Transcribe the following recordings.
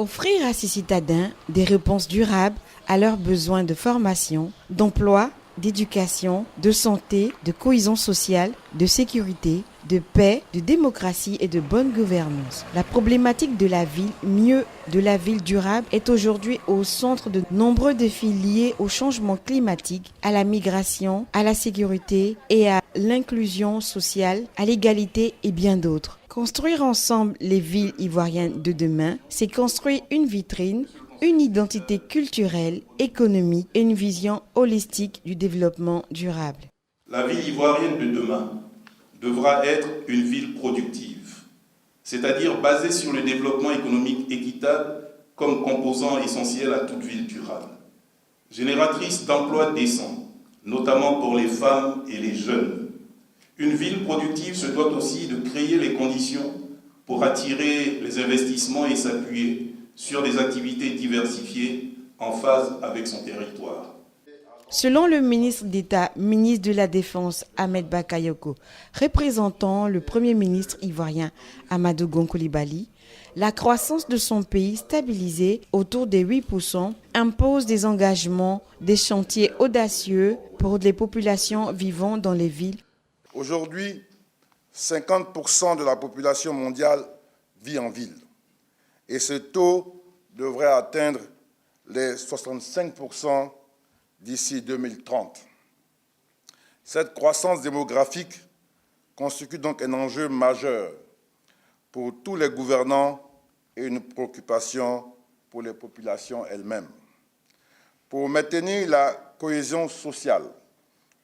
Offrir à ces citadins des réponses durables à leurs besoins de formation, d'emploi, d'éducation, de santé, de cohésion sociale, de sécurité, de paix, de démocratie et de bonne gouvernance. La problématique de la ville, mieux de la ville durable, est aujourd'hui au centre de nombreux défis liés au changement climatique, à la migration, à la sécurité et à l'inclusion sociale, à l'égalité et bien d'autres. Construire ensemble les villes ivoiriennes de demain, c'est construire une vitrine, une identité culturelle, économique et une vision holistique du développement durable. La ville ivoirienne de demain devra être une ville productive, c'est-à-dire basée sur le développement économique équitable comme composant essentiel à toute ville durable. Génératrice d'emplois décents, notamment pour les femmes et les jeunes. Une ville productive se doit aussi de créer les conditions pour attirer les investissements et s'appuyer sur des activités diversifiées en phase avec son territoire. Selon le ministre d'État, ministre de la Défense Ahmed Bakayoko, représentant le Premier ministre ivoirien Amadou Gon Coulibaly, la croissance de son pays, stabilisée autour des 8%, impose des engagements, des chantiers audacieux pour les populations vivant dans les villes. Aujourd'hui, 50% de la population mondiale vit en ville. Et ce taux devrait atteindre les 65% d'ici 2030. Cette croissance démographique constitue donc un enjeu majeur pour tous les gouvernants et une préoccupation pour les populations elles-mêmes. Pour maintenir la cohésion sociale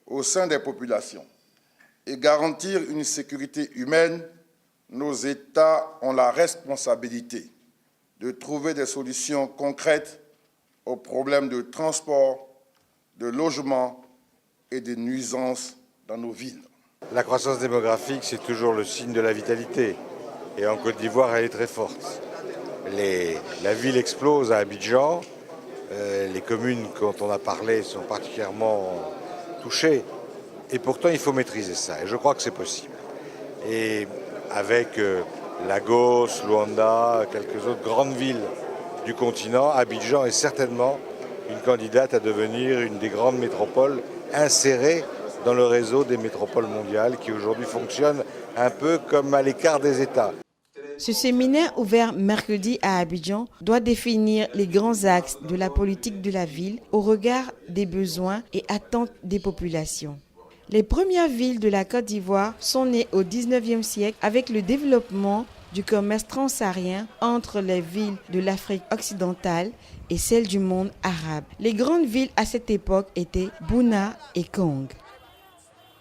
au sein des populations et garantir une sécurité humaine, nos États ont la responsabilité de trouver des solutions concrètes aux problèmes de transport, de logement et des nuisances dans nos villes. La croissance démographique, c'est toujours le signe de la vitalité. Et en Côte d'Ivoire, elle est très forte. La ville explose à Abidjan. Les communes, quand on a parlé, sont particulièrement touchées. Et pourtant, il faut maîtriser ça. Et je crois que c'est possible. Et avec Lagos, Luanda, quelques autres grandes villes du continent, Abidjan est certainement une candidate à devenir une des grandes métropoles insérées dans le réseau des métropoles mondiales qui aujourd'hui fonctionnent un peu comme à l'écart des États. Ce séminaire ouvert mercredi à Abidjan doit définir les grands axes de la politique de la ville au regard des besoins et attentes des populations. Les premières villes de la Côte d'Ivoire sont nées au 19e siècle avec le développement du commerce transsaharien entre les villes de l'Afrique occidentale et celles du monde arabe. Les grandes villes à cette époque étaient Bouna et Kong.